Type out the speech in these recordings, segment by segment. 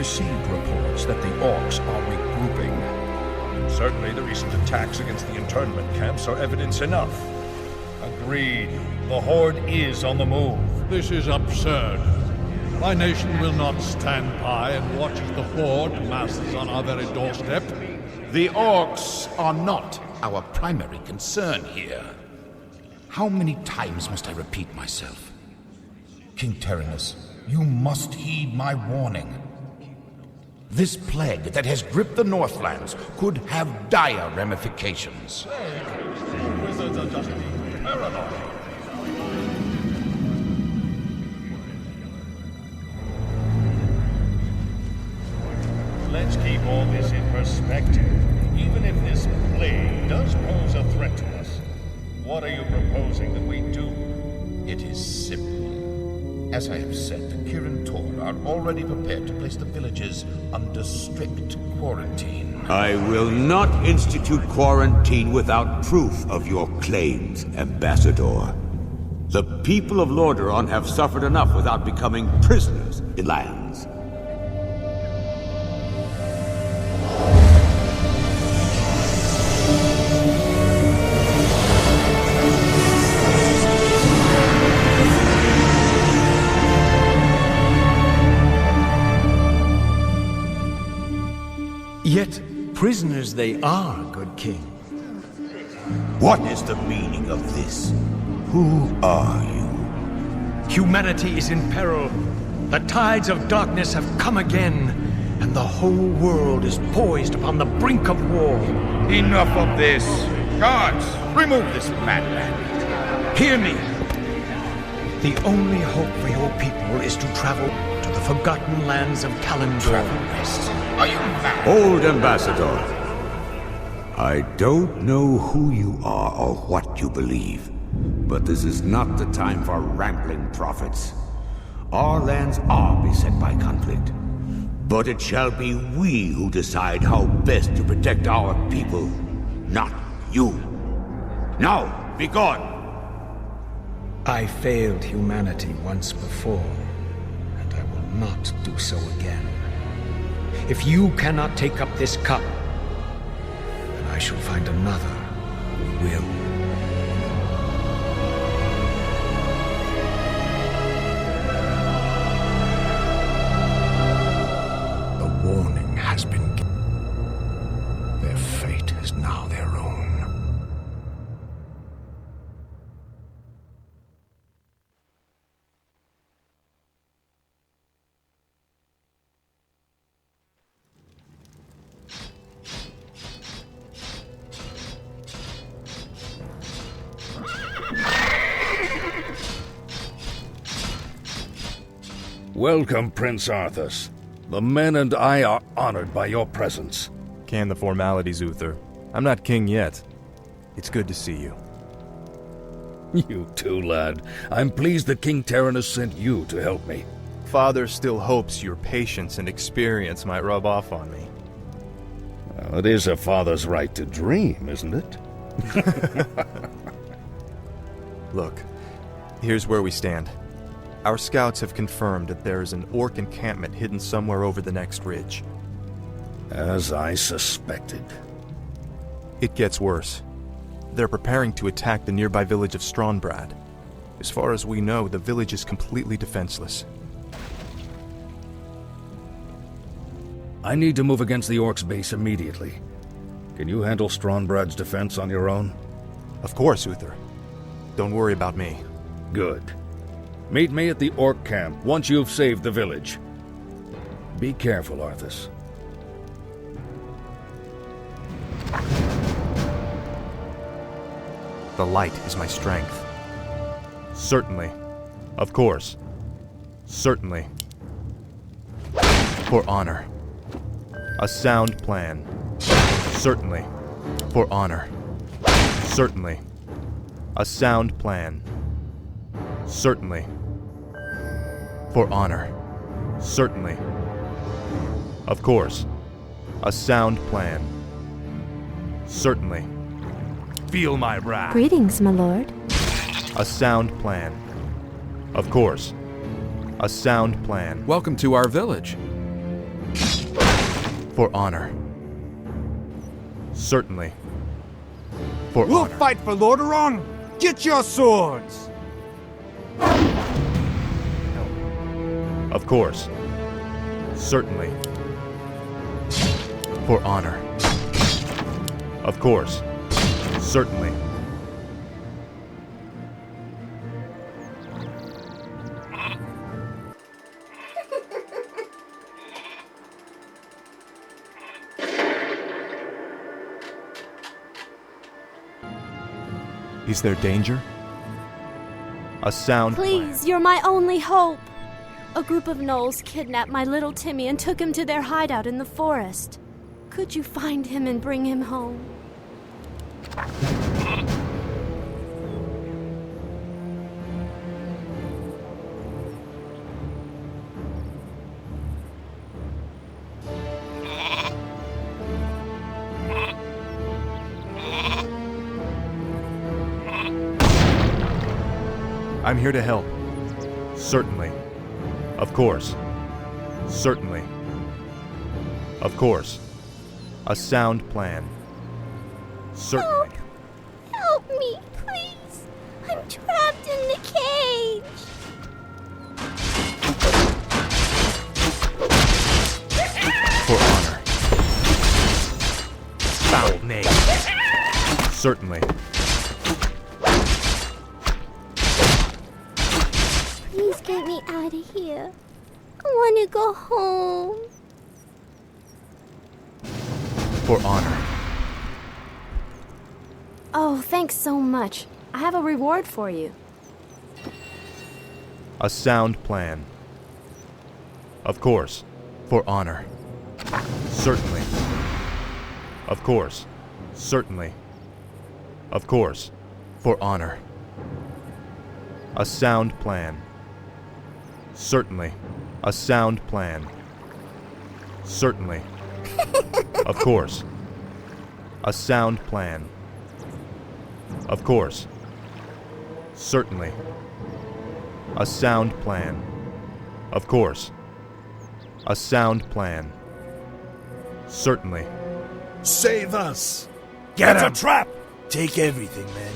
received reports that the Orcs are regrouping. Certainly the recent attacks against the internment camps are evidence enough. Agreed. The Horde is on the move. This is absurd. My nation will not stand by and watch as the Horde masses on our very doorstep. The Orcs are not our primary concern here. How many times must I repeat myself? King Tyrannus, you must heed my warning. This plague that has gripped the Northlands could have dire ramifications. Wizards are just being paranoid. Let's keep all this in perspective. Even if this plague does pose a threat to us, what are you proposing that we do? It is simple. As I have said, the Kirin Tor are already prepared to place the villages under strict quarantine. I will not institute quarantine without proof of your claims, Ambassador. The people of Lordaeron have suffered enough without becoming prisoners in lands. Yet prisoners they are, good king. What is the meaning of this? Who are you? Humanity is in peril. The tides of darkness have come again, and the whole world is poised upon the brink of war. Enough of this! Guards, remove this madman! Hear me! The only hope for your people is to travel to the forgotten lands of Kalimdor. Travel west? Are you mad? Old Ambassador, I don't know who you are or what you believe, but this is not the time for rambling prophets. Our lands are beset by conflict, but it shall be we who decide how best to protect our people, not you. Now, be gone! I failed humanity once before, and I will not do so again. If you cannot take up this cup, then I shall find another who will. The warning has been given. Their fate is now their own. Welcome, Prince Arthas. The men and I are honored by your presence. Can the formalities, Uther. I'm not king yet. It's good to see you. You too, lad. I'm pleased that King Tyrannus sent you to help me. Father still hopes your patience and experience might rub off on me. Well, it is a father's right to dream, isn't it? Look, here's where we stand. Our scouts have confirmed that there is an orc encampment hidden somewhere over the next ridge. As I suspected. It gets worse. They're preparing to attack the nearby village of Strahnbrad. As far as we know, the village is completely defenseless. I need to move against the Orcs' base immediately. Can you handle Strahnbrad's defense on your own? Of course, Uther. Don't worry about me. Good. Meet me at the Orc camp once you've saved the village. Be careful, Arthas. The light is my strength. Certainly. Of course. Certainly. For honor. A sound plan. Certainly. For honor. Certainly. A sound plan. Certainly. For honor. Certainly. Of course. A sound plan. Certainly. Feel my wrath. Greetings, my lord. A sound plan. Of course. A sound plan. Welcome to our village. For honor. Certainly. For We'll honor. fight for Lordaeron! Get your swords! Of course. Certainly. For honor. Of course. Certainly. Is there danger? A sound Please, you're my only hope. A group of gnolls kidnapped my little Timmy and took him to their hideout in the forest. Could you find him and bring him home? I'm here to help. Certainly. Of course. Certainly. Of course. A sound plan. Certainly. Help me, please. I'm trapped in the cage. For honor. Foul name. Certainly. Please get me out of here. I want to go home. For honor. Oh, thanks so much. I have a reward for you. A sound plan. Of course. For honor. Certainly. Of course. Certainly. Of course. For honor. A sound plan. Certainly. A sound plan. Certainly. Of course. A sound plan. Of course. Certainly. A sound plan. Of course. A sound plan. Certainly. Save us! Get him! It's a trap! Take everything, man.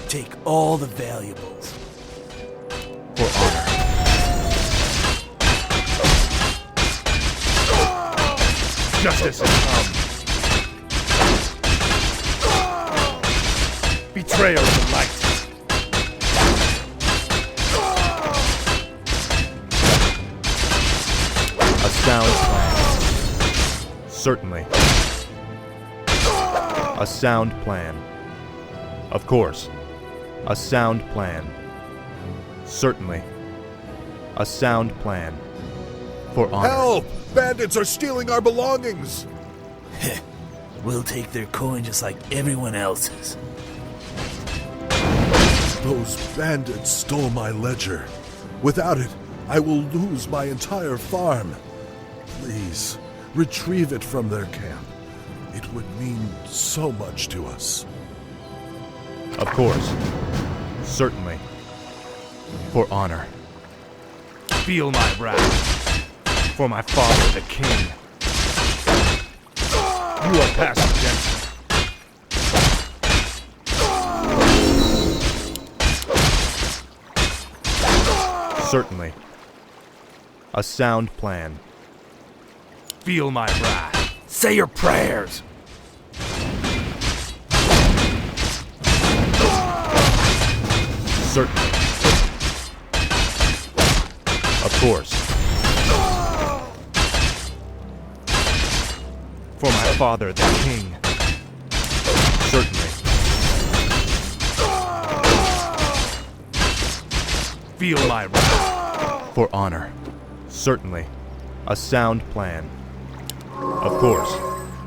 Take all the valuables. For honor. Justice has come. Betrayer of the light. A sound plan. Certainly. A sound plan. Of course. A sound plan. Certainly. A sound plan. For honor. Help! Bandits are stealing our belongings! We'll take their coin just like everyone else's. Those bandits stole my ledger. Without it, I will lose my entire farm. Please, retrieve it from their camp. It would mean so much to us. Of course. Certainly. For honor. Feel my wrath. For my father, the king. You are past redemption. Certainly. A sound plan. Feel my wrath. Say your prayers! Certainly. Of course. For my father, the king. Certainly. Feel my wrath. For honor. Certainly. A sound plan. Of course.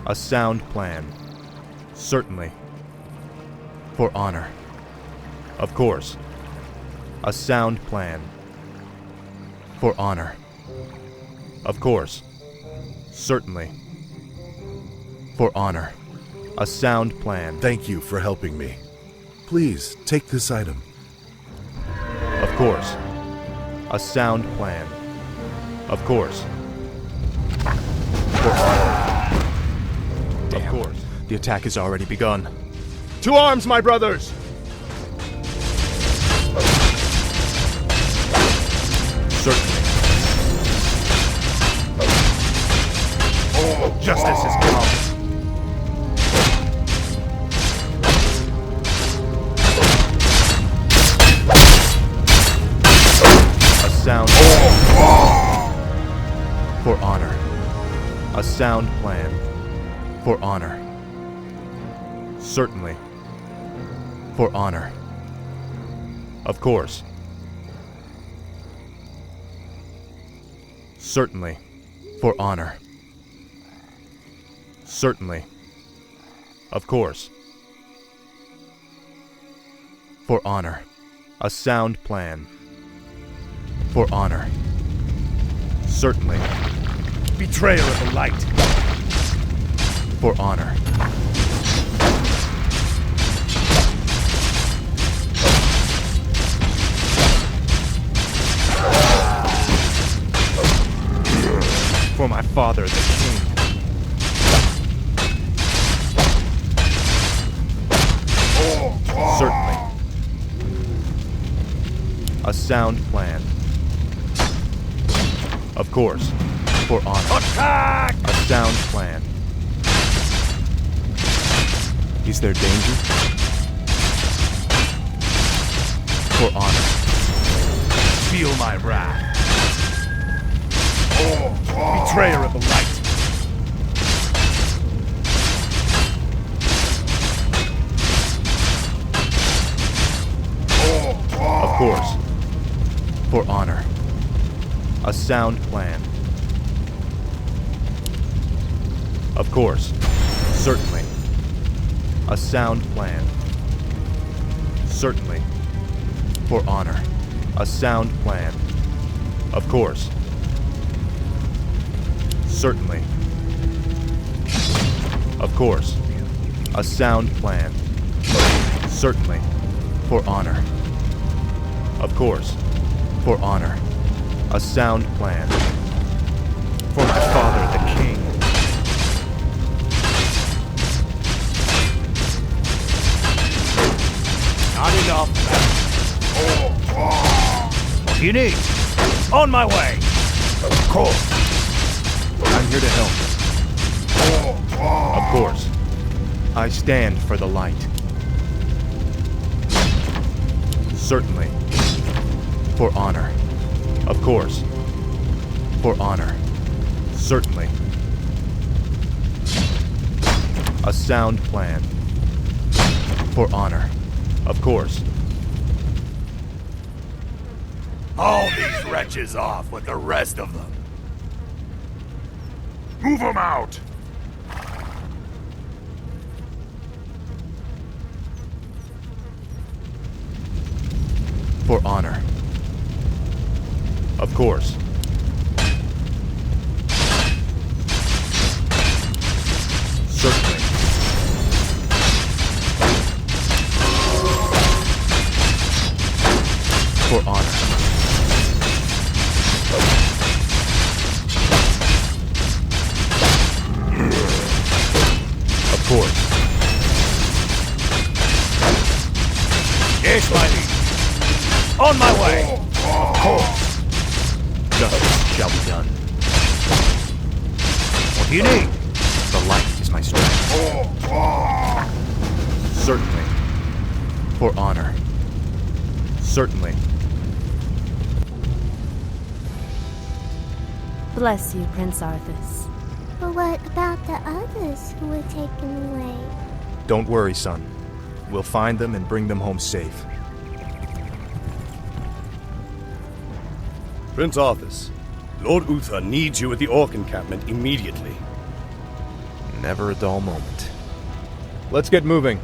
A sound plan. Certainly. For honor. Of course. A sound plan. For honor. Of course. Certainly. For honor. A sound plan. Thank you for helping me. Please, take this item. Of course. A sound plan. Of course. For honor. Of course. The attack has already begun. To arms, my brothers! Certainly. Justice has come. A sound for honor. A sound plan for honor. Certainly. For honor. Of course. Certainly. For honor. Certainly. Of course. For honor. A sound plan. For honor. Certainly. Betrayer of the light. For honor. For my father, the king. Certainly. A sound plan. Of course. For honor. Attack! A sound plan. Is there danger? For honor. Feel my wrath. Betrayer of the light. Of course. For honor. A sound plan. Of course. Certainly. A sound plan. Certainly. For honor. A sound plan. Of course. Certainly. Of course. A sound plan. Certainly. For honor. Of course. For honor. A sound plan. For my father, the king. Not enough. What do you need? On my way. Of course. I'm here to help. Of course. I stand for the light. Certainly. For honor. Of course. For honor. Certainly. A sound plan. For honor. Of course. Haul these wretches off with the rest of them. Move them out! For honor. Of course. Certainly. For honor. Of course. Yes, my liege. On my way! Of course. Justice shall be done. What do you need? The light is my strength. Certainly. For honor. Certainly. Bless you, Prince Arthas. But what about the others who were taken away? Don't worry, son. We'll find them and bring them home safe. Prince Arthas, Lord Uther needs you at the Orc encampment immediately. Never a dull moment. Let's get moving.